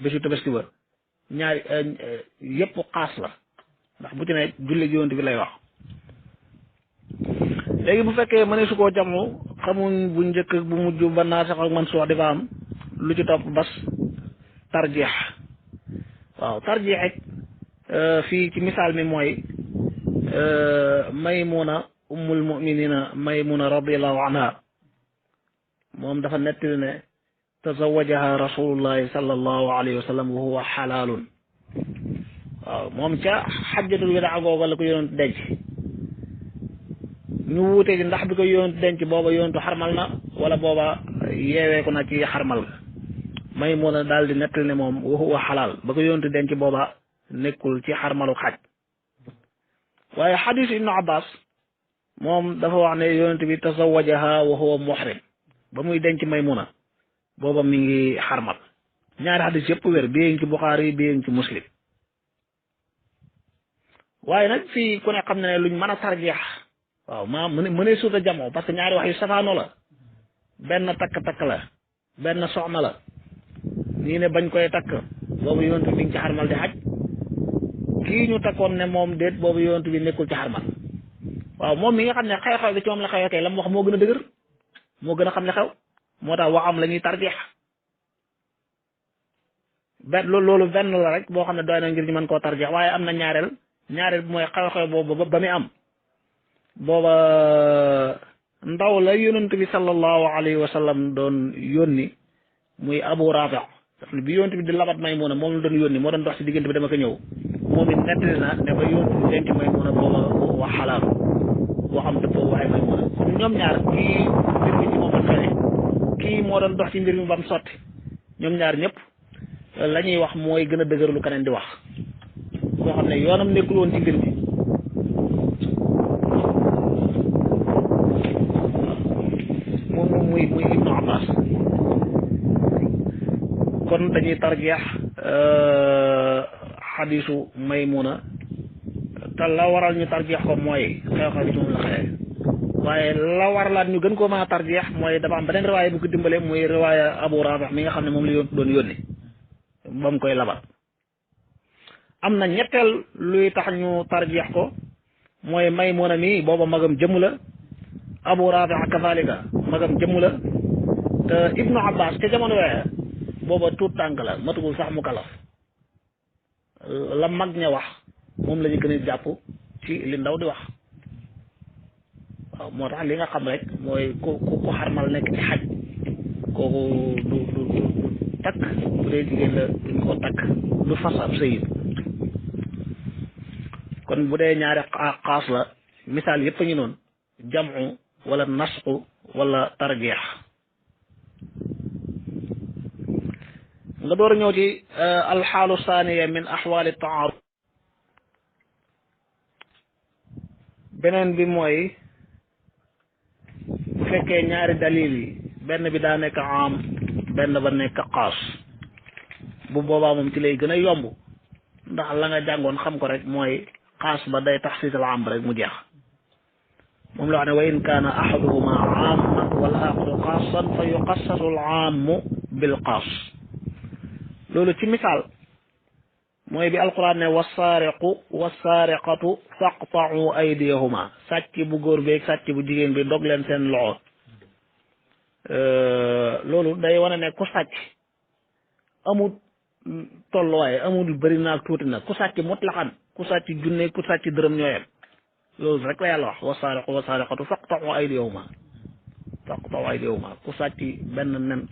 bésu tabaski ba ñaari yëpp xaas la ndax bu ci ne julli gi yonent bi lay wax léegi bu fekkee mëne su koo jamu xamuñ bu njëkk bu mujj ba naasix ak mansuux di fa am lu ci topp bas tarjeex waaw tarjeex it fii ci misaal mi mooy maymuna ummul muminina maymuna radiallahu anha moom dafa nettali ne tazawajaha rasulullahi sallallahu alayhi wa sallam wa huwa xalaalun waaw moom ca xajjatul widaa googa la ko yonent denc ñu wuute ci ndax bi ko yonent denc booba yonentu xarmal na wala booba yeeweeku na ci xarmal ga Maymuna daal di nettali ne moom wa huwa xalaal ba ko yonentu denc booba nekkul ci xarmalu xaj waaye xadiis ibnu abbas moom dafa wax ne yonent bi tazawajaha wa huwa muhrim ba muy denc Maymuna booba mi ngi xarmal ñaari xadiis yëpp wér bii ngi ci Buxaari bii ngi ci Muslim waaye nag fii ku ne xam ne luñ mën a tarjeex waaw maa mënee suuta jamoo parce que ñaari wax yu safaano la benn takk-takk la benn soxna la nii ne bañ koy takk boobu yonent bi ngi ci xarmal di xaj kii ñu takkoon ne moom déet boobu yonent bi nekkul ci xarmal waaw moom mi nga xam ne xew-xew bi ci moom la xew kay la mu wax moo gën a dëgër moo gën a xam ne xew moo tax waxam la ñuy tarjeex loolu benn la rek boo xam ne doy na ngir ñu mën koo tarjeex waaye am na ñaareel bi mooy xew-xew boobu ba muy am booba ndaw la yonent bi sallallahu alayhi wa sallam doon yónni muy Abu Rafi daf ne bi yonent bi di labat Maymuna moom la doon yónni moo doon dox ci diggante bi dama ko ñëw moom it nettali na ne ba yonent bi denc Maymuna booba wax xalaal waxam dëppoo waaye Maymuna kon ñoom ñaar kii mbir mi ci moom la xewe kii moo doon dox ci mbir mi ba mu sotti ñoom ñaar ñëpp la ñuy wax mooy gën a dëgër lu keneen di wax koo xam ne yoonam nekkul woon ci mbir mi muy Ibnu Abbas kon dañuy tarjeex xadiisu Maymuna te la waral ñu tarjeex ko mooy xew-xew bi ci moom la xewee waaye la waralaat ñu gën koo mën a tarjeex mooy dafa am beneen riwaaya bu ko dimbale muy riwaaya Abu Rafi mi nga xam ne moom la yoon doon yónni ba mu koy labat am na ñetteel luy tax ñu tarjeex ko mooy Maymuna mi booba magam jëmm la Abu Rafi kazalika magam jëmm la te Ibnu Abbas ca jamono yooya booba tuut tànk la matugul sax mu kalaf la mag ña wax moom la ñu gën a jàpp ci li ndaw di wax waaw moo tax li nga xam rek mooy ku xarmal nekk ci xaj kooku du takk bu dee jigéen la duñ ko takk du fas ab sëyit kon bu dee ñaari xaas la misaal yëpp a ngi noonu jamu wala nasqu wala tarjeex nga door a ñëw ci alxaalu saaniya min axwaali taaruf beneen bi mooy bu fekkee ñaari dalil yi benn bi daa nekk am benn ba nekk xaas bu boobaa moom ci lay gën a yomb ndax la nga jàngoon xam ko rek mooy xaas ba day taxsiis al am rek mu jeex moom la wax ne wa in kaana ahaduhuma aaman wal aaxaru xaasan fa yuqassasu al aamu bil xaas loolu ci misaal mooy bi alquran ne wasaariqu wasaariqatu faqta'u aydiyahuma sàcc bu góor beeg sàcc bu jigéen bi dog leen seen loxo loolu day wane ne ku sàcc amul tolluwaay amul bëri naag tuuti nag ku sàcc mutlaqan ku sàcc junne ku sàcc dërëm ñooyem loolu rek la yàlla wax wasaariqu wasaariqatu faqta'u aydiyahuma ku sàcc benn nen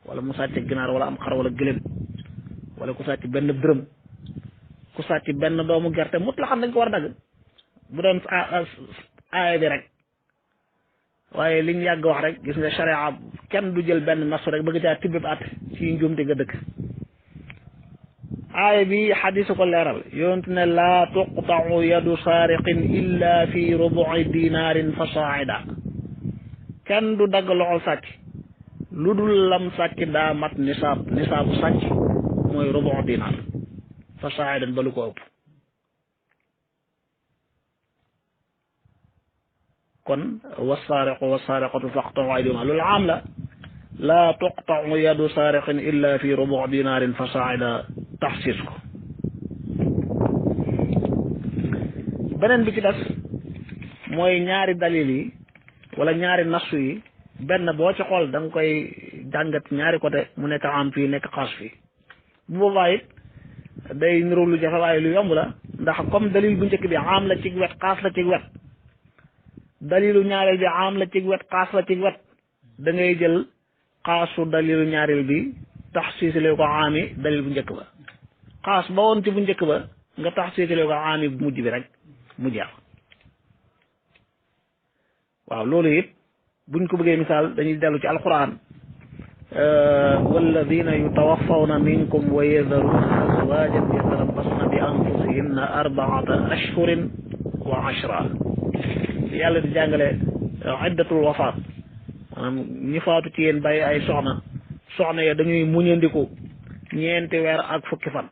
wala mu sàcc ginaar wala am xar wala gëléem wala ku sàcc benn dërëm ku sàcc benn doomu gerte mut la xam dañ ko war a dagg bu doon aaya bi rek waaye liñ yàgg wax rek gis nga sharia kenn du jël benn nasu rek bëgg caa tibbib at ci njuumte nga dëkk aaya bi xadisu ko leeral yonent ne laa tuqta'u yadu saariqin illa fi rubu'i dinaarin fa saa'ida kenn du dagg loxo sàcc lu dul lam sàcc daa mat nisaabu sàcc mooy rubu'u dinaar fa saa'idan ba lu ko ëpp kon wasaariqu wasaariqatu faqta'u aydiyahuma loolu am la laa tuqtau yadu saariqin illa fi rubu dinaarin fa saida taxsiis ko. beneen bi ci des mooy ñaari dalil yi wala ñaari nassu yi benn boo ci xool da nga koy jàngat ñaari côté mu nekk am fii nekk xaas fii bu boobaa it day niru lu jafe waaye lu yomb la ndax comme dalil bu njëkk bi am la ci wet xaas la ci wet dalilu ñaareel bi am la ci wet xaas la ci wet da ngay jël xaasu dalilu ñaareel bi tax siisale ko aami dalil bu njëkk ba xaas ba woon ci bu njëkk ba nga tax siisale ko aami bu mujj bi rek mu jeex. waaw loolu it buñ ko bëggee misaal dañuy dellu ci alquran walladina yutawaffawna minkum wa yadharuna azwajan yatarabbasna bi anfusihinna arbaata ashhurin wa ashra yàlla di jàngale iddatul wafaat maanaam ñi faatu ci yéen bàyyi ay soxna ya dañuy muñandiku ñeenti weer ak fukki fan.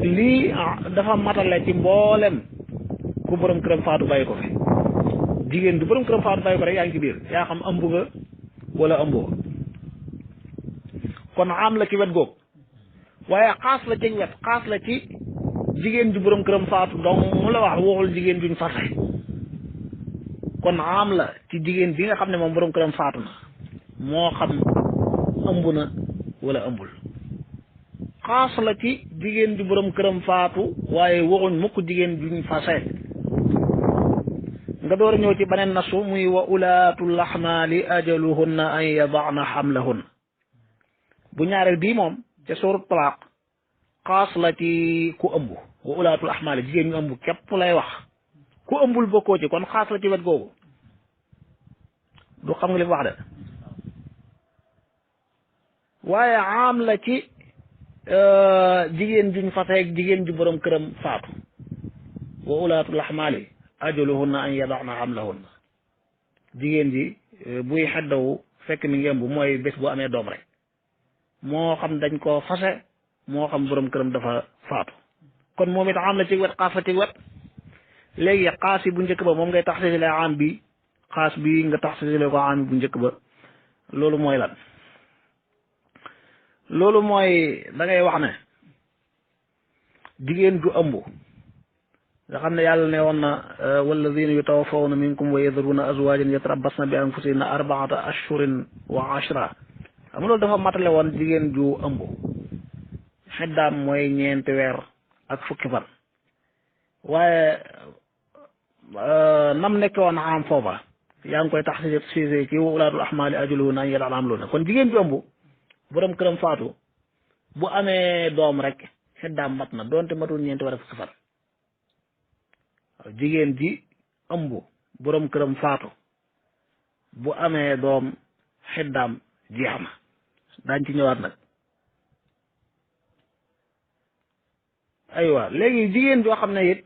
lii dafa matale ci mboolem ku borom këram faatu bàyyi ko fi jigéen du borom këram faatu bàyyi ko rek yaa ngi ci biir yaa xam ëmb nga wala ëmboo kon am la ci wet googu waaye xaas la ci wet xaas la ci jigéen ju borom këram faatu donc mu la wax waxul jigéen juñ fase kon am la ci jigéen bi nga xam ne moom borom këram faatu na moo xam ëmb na wala ëmbul xaas la ci jigéen ju borom këram faatu waaye waxuñ mukk jigéen juñ fase nga door a ñëw ci beneen nasu muy wa ulaatul ahmaali ajaluhunna an yadaana xamlahunna bu ñaareel bii moom ca suurat talaaq xaas la ci ku ëmb wa ulaatul ahmaali jigéen ñu ëmb képp lay wax ku ëmbul bokkoo ci kon xaas la ci wet googu du xam nga li wax de waaye am la ci jigéen juñ faseeg jigéen ju borom këram faatu wa ulaatul ahmaali ajaluhunna an yadaana hamlahunna jigéen ji buy xeddawu fekk mi ngemb mooy bés bu amee doom rek moo xam dañ koo fase moo xam borom këram dafa faatu kon moom it am la ci wet xaas la ci wet léegi xaas yi bu njëkk ba moom ngay tax sisile am bi xaas bi nga tax sisile ko am bu njëkk ba loolu mooy lan loolu mooy da ngay wax ne jigéen ju ëmb nga xam ne yàlla ne woon na walladina yutawaffawna minkum wa yadharuna azwajan yatarabbasna bi anfusihinna arbaata ashhurin wa ashra xam nga loolu dafa matale woon jigéen ju ëmb xeddaam mooy ñeenti weer ak fukki fan waaye nam nekk woon am foofa yaa ngi koy tax siise ci ulaatul ahmaali ajaluhunna an yadaana hamlahunna kon jigéen ju ëmb borom këram faatu bu amee doom rek xeddaam mat na doonte matul ñeenti weer ak fukki fan jigéen ji ëmb borom këram faatu bu amee doom xeddaam jeex na daañ ci ñëwaat nag aywa léegi jigéen joo xam ne it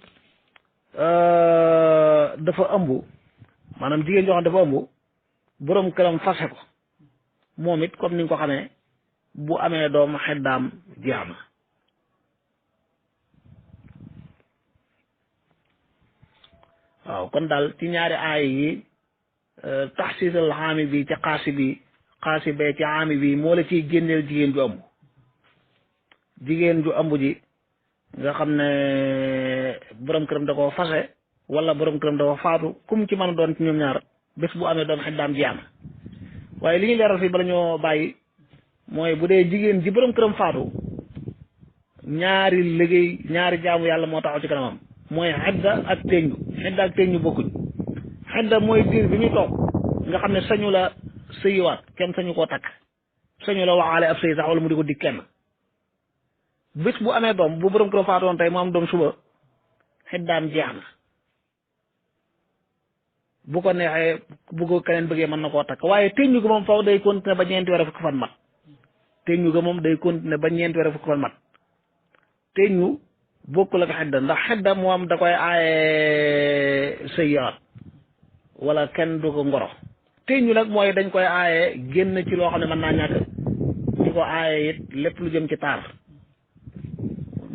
dafa ëmb maanaam jigéen joo xam ne dafa ëmb borom këram fase ko moom it comme ni nga ko xamee bu amee doom xeddaam jeex na waaw kon daal ci ñaari aay yi taxsiisal xaami bi ca xaasi bee ci xaami bi moo la ciy génneel jigéen ju ëmb ji nga xam ne borom këram da koo fase wala borom këram dafa faatu kum ci mën a doon ci ñoom ñaar bés bu amee doom xeddaam jeex na waaye li ñuy leeral fii bala ñoo bàyyi mooy bu dee jigéen ji borom këram faatu ñaari liggéey ñaari jaamu yàlla moo taxaw ci kanamam mooy xedda ak teññu bokkuñ xedda mooy diir bi ñu toog nga xam ne sañu la sëyiwaat kenn sañu koo takk sañu la waxaale ab sëy sax wala mu di ko dig kenn bés bu amee doom bu borom këram faatoon tey mu am doom suba xeddaam jeex na bu ko neexee bu ko keneen bëggee mën na koo takk waaye teññu gi moom faw day continuer ba ñeenti weer fukki fan mat teññu ga moom day continuer ba ñeenti weer fukki fan mat teññu bokkul ak xedda ndax xedda moom da koy aaye sëyaat wala kenn du ko ngoro teññu nag mooy dañ koy aaye génn ci loo xam ne mën naa ñàkk di ko aaye it lépp lu jëm ci taar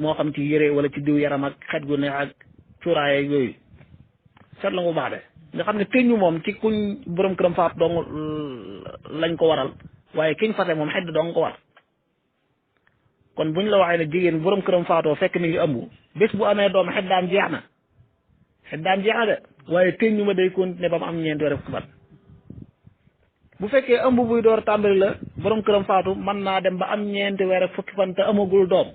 moo xam ci yére wala ci diw yaram ak xet gu neex ak cuuraay yooyu seet la nga bu baax de nga xam ne teñu moom ci kuñ borom këram faatu dong lañ ko waral waaye kiñ fase moom xedd dong ko war kon buñ la waxee ne jigéen borom këram faatoo fekk mi ngi ëmb bés bu amee doom xeddaam jeex na de waaye teñu ma day continuer ba mu am ñeenti weer fukki fan bu fekkee ëmb buy door tàmbali la borom këram faatu mën naa dem ba am ñeenti weer ak fukki fan te amagul doom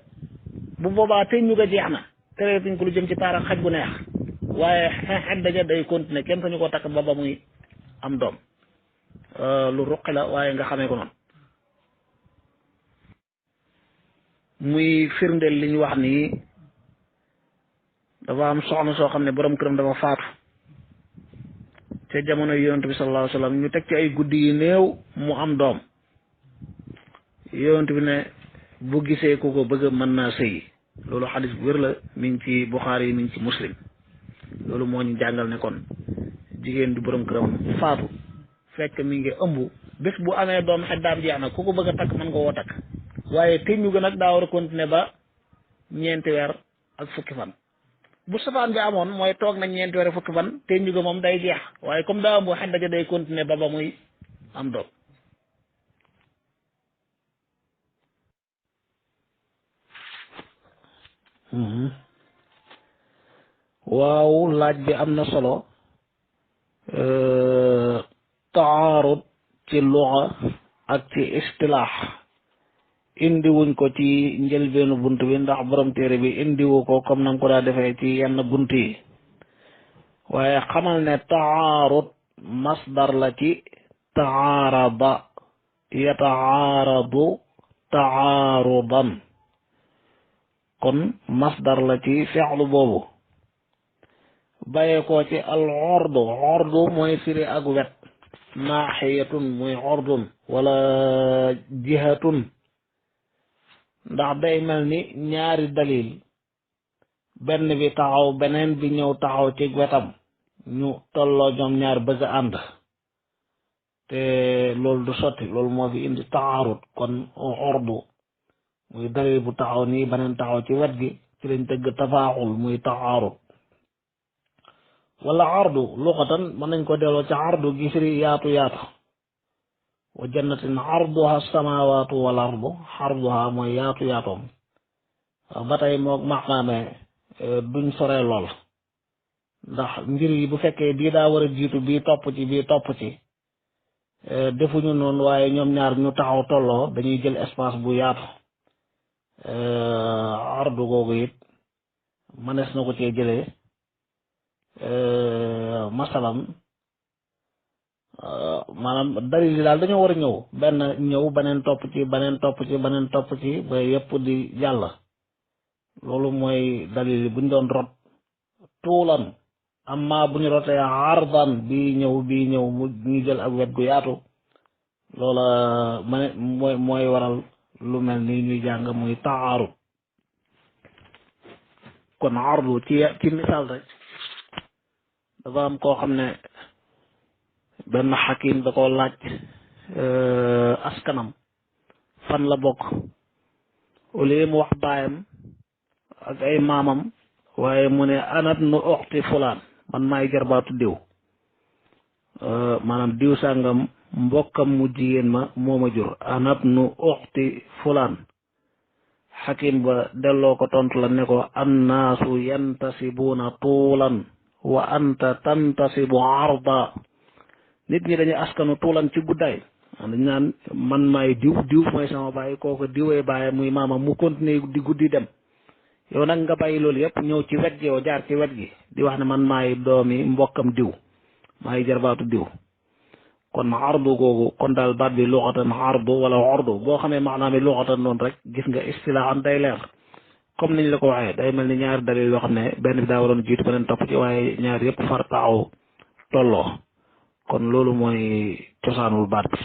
bu boobaa teñu ga jeex na tereetuñ ko lu jëm ci taar ak xaj bu neex waaye xedda ja day continuer kenn sañu ko takk ba muy am doom lu ruqi la waaye nga xamee ko noonu muy firndeel li ñu wax nii dafa am soxna soo xam ne borom këram dafa faatu te jamono yonent bi sallallahu alayhi wa sallam ñu teg ci ay guddi yu néew mu am doom yonent bi ne bu gisee ku ko bëgg mën naa sëyi loolu xadis bu wér la mi ngi ci Buxaari yi mi ngi ci Muslim loolu moo ñu jàngal ne kon jigéen du borom këram faatu fekk mi ngi ëmb bés bu amee doom xeddaam jeex na ku ko bëgg a takk mën nga woo takk waaye teñu ga nag daa war a continuer ba ñeenti weer ak fukki fan bu safaan bi amoon mooy toog nañ ñeenti weer ak fukki fan teñu ga moom day jeex waaye comme daa ëmb xedda ja day continuer ba muy am doom waaw laaj bi am na solo taarud ci luxa ak ci istilaax indi wuñ ko ci njëlbeenu bunt bi ndax borom téere bi indiwu ko comme nam ko daa defee ci yenn bunt yi waaye xamal ne taarud masdar la ci taarada yataaradu taarudan kon masdar la ci fi'lu boobu bàyyee ko ci al ordu mooy firi ak wet naaxiyatun muy ordun wala jihatun ndax day mel ni ñaari dalil benn bi taxaw beneen bi ñëw taxaw ci wetam ñu tolloo ñoom ñaar bëgg a ànd te loolu du sotti loolu moo fi indi taarut kon ordu muy dalil bu taxaw nii beneen taxaw ci wet gi ci lañ tëgg tafaaxul muy taarut wala ardu luxatan mën nañ ko delloo ci ardu gi firi yaatu wa jannatin arduha samawatu wal ardu arduha mooy yaatu yaatoom ba tey moog maxnaame duñ sore lool ndax mbir yi bu fekkee bii daa war a jiitu bii topp ci defuñu noonu waaye ñoom ñaar ñu taxaw tolloo dañuy jël espace bu yaatu ardu googu it mënees na ko cee jëlee masalam maanaam dalil yi daal dañoo war a ñëw beneen topp ci beneen topp ci ba yëpp di jàll loolu mooy dalil yi buñ doon rot tuulan amma bu ñu rotee ardan bii ñëw mu ñu jël ak wet gu yaatu loola mooy waral lu mel ni ñuy jàng muy taarud kon ardu ci misaal rek dafa am koo xam ne benn xakim da ko laaj askanam fan la bokk au lieu mu wax baayam ak ay maamam waaye mu ne anat nu oxti fulaan man maay jarbaatu diw maanaam diw sàngam mbokkam mu jigéen ma moo ma jur anat nu oxti fulaan xakim ba delloo ko tontu la ne ko annaasu yantasibuuna tuulan wa anta tantasibu arda nit ñi dañuy askanu tuulan ci guddaay dañ naan man maay diw mooy sama baay kooku diwee baay muy maama mu continuer di guddi dem yow nag nga bàyyi loolu yëpp ñëw ci wet gi yow jaar ci wet gi di wax ne man maay doomi mbokkam diw maay jarbaatu diw kon ardu googu kon daal baat bi luxatan ardu wala ordu boo xamee maanaam bi luxatan noonu rek gis nga istilaahan day leer comme niñ la ko waxee day mel ni ñaari dalil yoo xam ne benn bi daa waroon jiitu beneen topp ci waaye ñaar yëpp far taxaw tolloo kon loolu mooy cosaanul baat bi